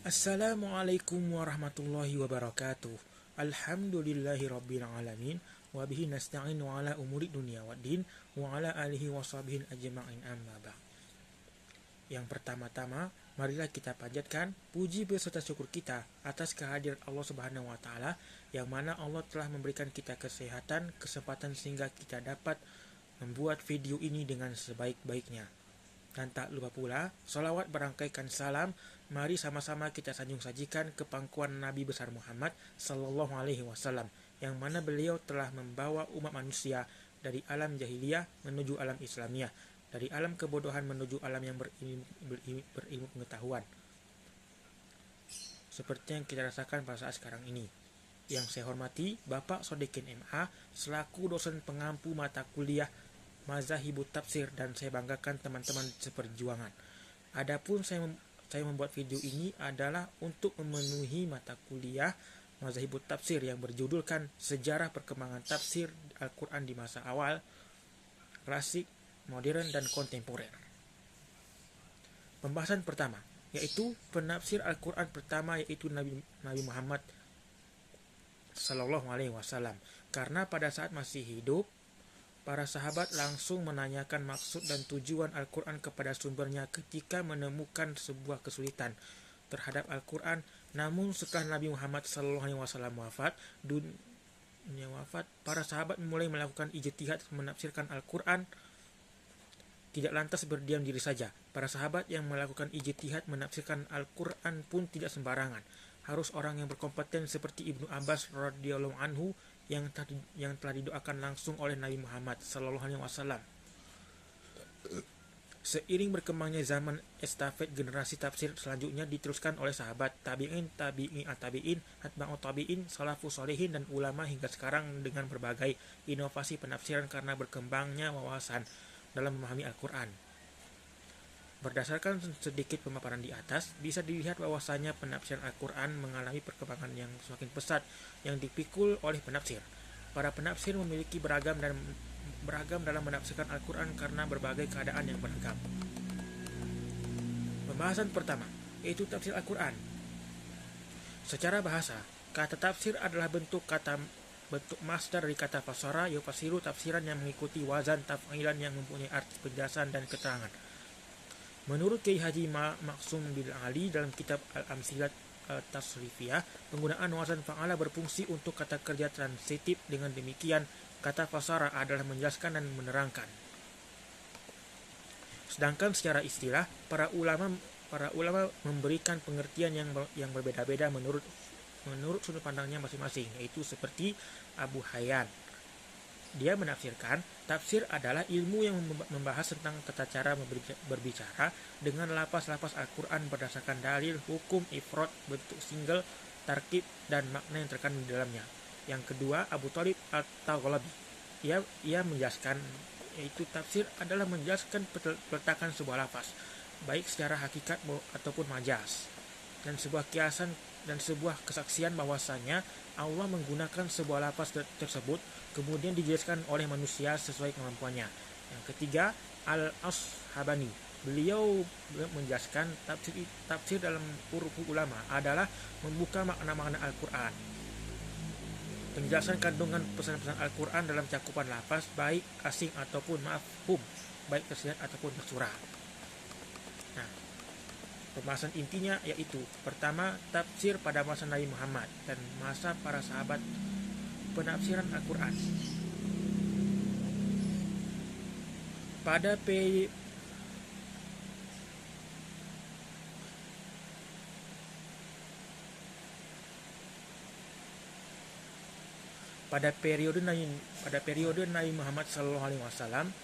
Assalamualaikum warahmatullahi wabarakatuh. Alhamdulillahi rabbil alamin. Wabihi nasta'inu ala umuri dunia waddin. Wa ala alihi washabihi ajma'in amma ba'd. Yang pertama-tama, marilah kita panjatkan puji beserta syukur kita atas kehadiran Allah Subhanahu wa taala, yang mana Allah telah memberikan kita kesehatan, kesempatan sehingga kita dapat membuat video ini dengan sebaik-baiknya. Dan tak lupa pula, salawat berangkaikan salam, mari sama-sama kita sanjung sajikan ke pangkuan Nabi besar Muhammad Sallallahu Alaihi Wasallam, yang mana beliau telah membawa umat manusia dari alam jahiliyah menuju alam Islamiyah, dari alam kebodohan menuju alam yang berilmu pengetahuan. Seperti yang kita rasakan pada saat sekarang ini. Yang saya hormati Bapak Sodikin MA selaku dosen pengampu mata kuliah Mazahibut Tafsir, dan saya banggakan teman-teman seperjuangan. Adapun saya membuat video ini adalah untuk memenuhi mata kuliah Mazahibut Tafsir yang berjudulkan Sejarah Perkembangan Tafsir Al-Quran di Masa Awal, Klasik, Modern, dan Kontemporer. Pembahasan pertama yaitu penafsir Al-Quran pertama, yaitu Nabi Muhammad Sallallahu Alaihi Wasallam. Karena pada saat masih hidup, para sahabat langsung menanyakan maksud dan tujuan Al-Quran kepada sumbernya ketika menemukan sebuah kesulitan terhadap Al-Quran. Namun setelah Nabi Muhammad SAW wafat, para sahabat mulai melakukan ijtihad menafsirkan Al-Quran. Tidak lantas berdiam diri saja. Para sahabat yang melakukan ijtihad menafsirkan Al-Quran pun tidak sembarangan. Harus orang yang berkompeten seperti Ibnu Abbas radhiyallahu anhu yang telah didoakan langsung oleh Nabi Muhammad Sallallahu Alaihi Wasallam. Seiring berkembangnya zaman, estafet generasi tafsir selanjutnya diteruskan oleh sahabat, tabi'in, atba'ut tabi'in, salafus sholihin, dan ulama hingga sekarang dengan berbagai inovasi penafsiran karena berkembangnya wawasan dalam memahami Al-Quran. Berdasarkan sedikit pemaparan di atas, bisa dilihat bahwasanya penafsiran Al-Quran mengalami perkembangan yang semakin pesat yang dipikul oleh penafsir. Para penafsir memiliki beragam dalam menafsirkan Al-Quran karena berbagai keadaan yang beragam. Pembahasan pertama, yaitu tafsir Al-Quran. Secara bahasa, kata tafsir adalah bentuk masdar dari kata fasara, yufasiru, tafsiran yang mengikuti wazan taf'ilan yang mempunyai arti penjelasan dan keterangan. Menurut Kiai Haji Maksum bil Ali dalam kitab Al-Amsilat Tasrifiyah, penggunaan wazan fa'ala berfungsi untuk kata kerja transitif. Dengan demikian, kata fasara adalah menjelaskan dan menerangkan. Sedangkan secara istilah, para ulama memberikan pengertian yang berbeda-beda menurut sudut pandangnya masing-masing, yaitu seperti Abu Hayyan. Dia menafsirkan, tafsir adalah ilmu yang membahas tentang tata cara berbicara dengan lapas-lapas Al-Quran berdasarkan dalil, hukum, ifrad, bentuk single, tarkib, dan makna yang terkandung di dalamnya. Yang kedua, Abu Thalib At-Taghlibi. Ia menjelaskan, yaitu tafsir adalah menjelaskan peletakan sebuah lapas, baik secara hakikat ataupun majas, dan sebuah kiasan dan sebuah kesaksian bahwasanya Allah menggunakan sebuah lafaz tersebut kemudian dijelaskan oleh manusia sesuai kemampuannya. Yang ketiga, Al-Ashabani. Beliau menjelaskan tafsir dalam ulama adalah membuka makna-makna Al-Quran. Penjelasan kandungan pesan-pesan Al-Quran dalam cakupan lafaz baik asing ataupun mafhum, baik tersirat ataupun tersurat. Nah, pembahasan intinya yaitu pertama, tafsir pada masa Nabi Muhammad dan masa para sahabat. Penafsiran Al-Quran pada periode Nabi Muhammad Sallallahu Alaihi Wasallam,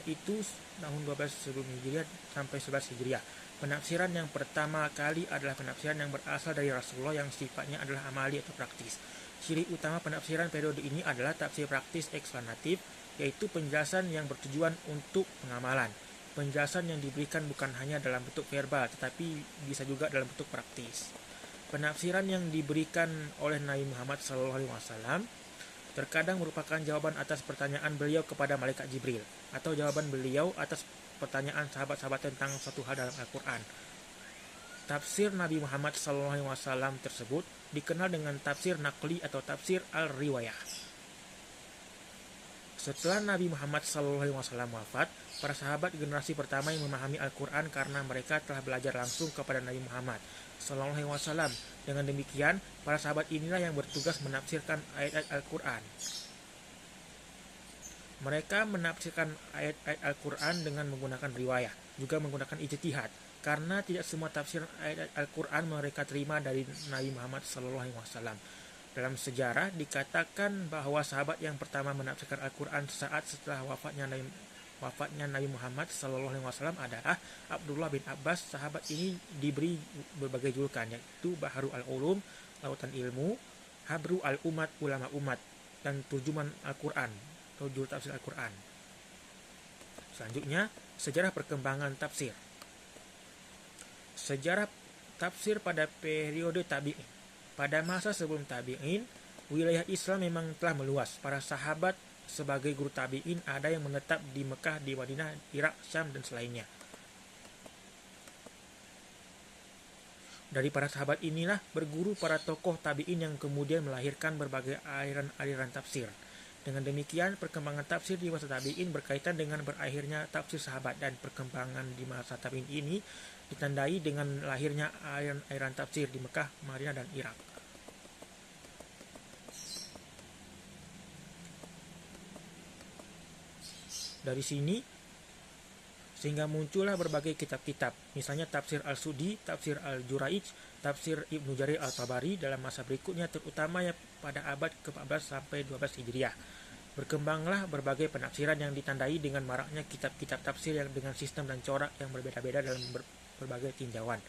yaitu tahun 12 sebelum Hijriah sampai 11 Hijriah. Penafsiran yang pertama kali adalah penafsiran yang berasal dari Rasulullah yang sifatnya adalah amali atau praktis. Ciri utama penafsiran periode ini adalah tafsir praktis eksplanatif, yaitu penjelasan yang bertujuan untuk pengamalan. Penjelasan yang diberikan bukan hanya dalam bentuk verbal, tetapi bisa juga dalam bentuk praktis. Penafsiran yang diberikan oleh Nabi Muhammad SAW terkadang merupakan jawaban atas pertanyaan beliau kepada malaikat Jibril, atau jawaban beliau atas pertanyaan sahabat-sahabat tentang suatu hal dalam Al-Quran. Tafsir Nabi Muhammad SAW tersebut dikenal dengan tafsir naqli atau tafsir al-riwayah. Setelah Nabi Muhammad SAW wafat, para sahabat generasi pertama yang memahami Al-Quran karena mereka telah belajar langsung kepada Nabi Muhammad SAW. Dengan demikian, para sahabat inilah yang bertugas menafsirkan ayat-ayat Al-Quran. Mereka menafsirkan ayat-ayat Al-Quran dengan menggunakan riwayah, juga menggunakan ijtihad, karena tidak semua tafsir ayat-ayat Al-Quran mereka terima dari Nabi Muhammad SAW. Dalam sejarah dikatakan bahwa sahabat yang pertama menafsirkan Al-Quran saat setelah wafatnya Nabi Muhammad SAW adalah Abdullah bin Abbas. Sahabat ini diberi berbagai julukan, yaitu Baharul Al-Ulum, Lautan Ilmu, Habru Al-Umat, Ulama Umat, dan Turjuman Al-Quran atau juru tafsir Al-Quran. Selanjutnya, sejarah perkembangan tafsir. Sejarah tafsir pada periode tabi'in. Pada masa sebelum tabi'in, wilayah Islam memang telah meluas. Para sahabat sebagai guru tabi'in ada yang menetap di Mekah, di Madinah, Irak, Syam, dan selainnya. Dari para sahabat inilah berguru para tokoh tabi'in yang kemudian melahirkan berbagai aliran-aliran tafsir. Dengan demikian, perkembangan tafsir di masa tabi'in berkaitan dengan berakhirnya tafsir sahabat, dan perkembangan di masa tabi'in ini ditandai dengan lahirnya aliran tafsir di Mekah, Madinah, dan Irak. Dari sini sehingga muncullah berbagai kitab-kitab, misalnya tafsir Al-Sudi, tafsir Al-Juraij, tafsir Ibnu Jarir Al-Tabari dalam masa berikutnya, terutama pada abad ke-14 sampai 12 Hijriah. Berkembanglah berbagai penafsiran yang ditandai dengan maraknya kitab-kitab tafsir yang dengan sistem dan corak yang berbeda-beda dalam berbagai tinjauan,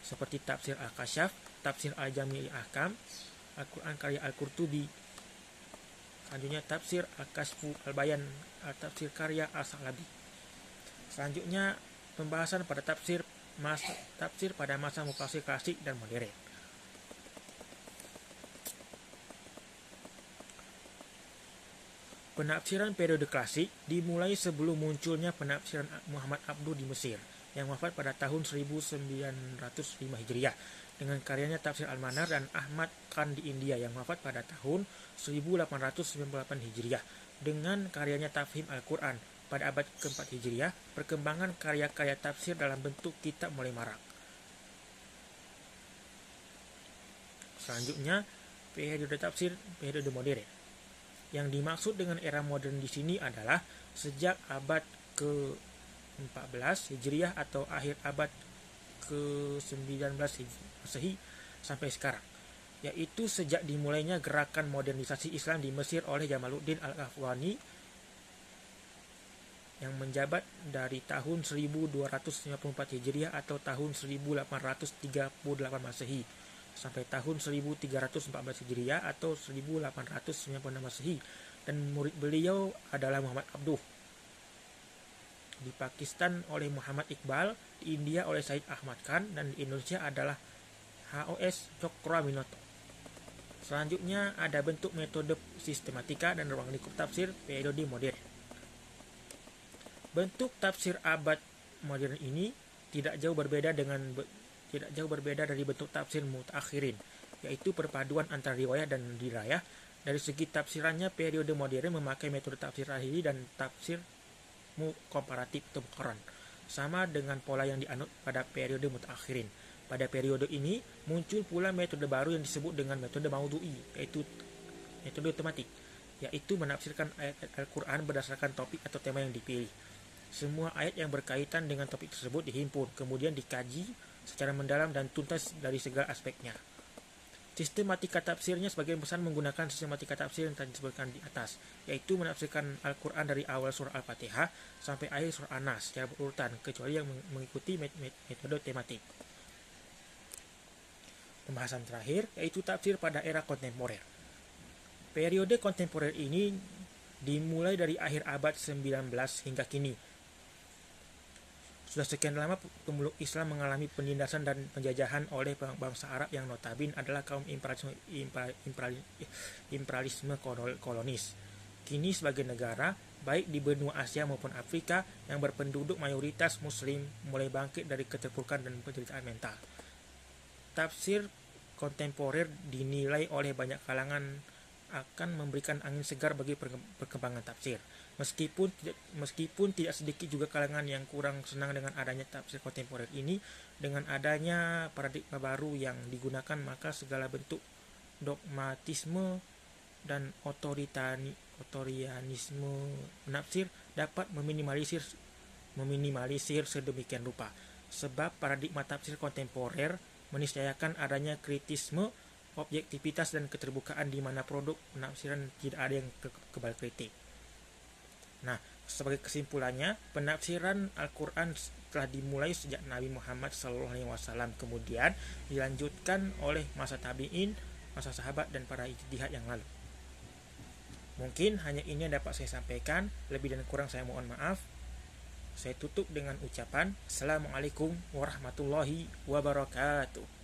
seperti tafsir Al-Kasyaf, tafsir Al-Jami'il Ahkam, Al-Quran karya Al-Qurtubi. Selanjutnya tafsir Al-Kasfu, Al-Bayan, tafsir karya As-Sa'labi. Selanjutnya pembahasan pada tafsir pada masa mufasir klasik dan modern. Penafsiran periode klasik dimulai sebelum munculnya penafsiran Muhammad Abduh di Mesir, yang wafat pada tahun 1905 Hijriah, dengan karyanya Tafsir Al-Manar, dan Ahmad Khan di India yang wafat pada tahun 1898 Hijriah, dengan karyanya Tafhim Al-Quran. Pada abad ke-4 Hijriah, perkembangan karya-karya tafsir dalam bentuk kitab mulai marak. Selanjutnya, periode tafsir periode modern. Yang dimaksud dengan era modern di sini adalah sejak abad ke-14 Hijriah atau akhir abad ke-19 Masehi sampai sekarang, yaitu sejak dimulainya gerakan modernisasi Islam di Mesir oleh Jamaluddin Al-Afghani yang menjabat dari tahun 1254 Hijriah atau tahun 1838 Masehi sampai tahun 1314 Hijriah atau 1896 Masehi, dan murid beliau adalah Muhammad Abduh. Di Pakistan oleh Muhammad Iqbal, di India oleh Said Ahmad Khan, dan di Indonesia adalah H.O.S. Cokroaminoto. Selanjutnya ada bentuk metode sistematika dan ruang lingkup tafsir periode modern. Bentuk tafsir abad modern ini tidak jauh berbeda dari bentuk tafsir mutakhirin, yaitu perpaduan antara riwayah dan dirayah. Dari segi tafsirannya, periode modern memakai metode tafsir zahiri dan tafsir komparatif atau muqarran, sama dengan pola yang dianut pada periode mutakhirin. Pada periode ini muncul pula metode baru yang disebut dengan metode maudhu'i, yaitu metode tematik, yaitu menafsirkan ayat-ayat Al-Quran berdasarkan topik atau tema yang dipilih. Semua ayat yang berkaitan dengan topik tersebut dihimpun, kemudian dikaji secara mendalam dan tuntas dari segala aspeknya. Sistematika tafsirnya sebagian besar menggunakan sistematika tafsir yang tadi disebutkan di atas, yaitu menafsirkan Al-Quran dari awal surah Al-Fatihah sampai akhir surah An-Nas secara berurutan, kecuali yang mengikuti metode tematik. Pembahasan terakhir yaitu tafsir pada era kontemporer. Periode kontemporer ini dimulai dari akhir abad 19 hingga kini. Sudah sekian lama pemeluk Islam mengalami penindasan dan penjajahan oleh bangsa Arab yang notabene adalah kaum imperialisme kolonis. Kini sebagai negara, baik di benua Asia maupun Afrika yang berpenduduk mayoritas Muslim, mulai bangkit dari keterpurukan dan penderitaan mental. tafsir kontemporer dinilai oleh banyak kalangan akan memberikan angin segar bagi perkembangan tafsir. Meskipun tidak sedikit juga kalangan yang kurang senang dengan adanya tafsir kontemporer ini. Dengan adanya paradigma baru yang digunakan, maka segala bentuk dogmatisme dan otorianisme penafsir dapat meminimalisir sedemikian rupa. Sebab paradigma tafsir kontemporer meniscayakan adanya kritisme, objektivitas dan keterbukaan di mana produk penafsiran tidak ada yang kebal kritik. Nah, sebagai kesimpulannya, penafsiran Al-Quran telah dimulai sejak Nabi Muhammad SAW, kemudian dilanjutkan oleh masa tabi'in, masa sahabat dan para ijtihad yang lalu. Mungkin hanya ini yang dapat saya sampaikan, lebih dan kurang saya mohon maaf. Saya tutup dengan ucapan Assalamualaikum warahmatullahi wabarakatuh.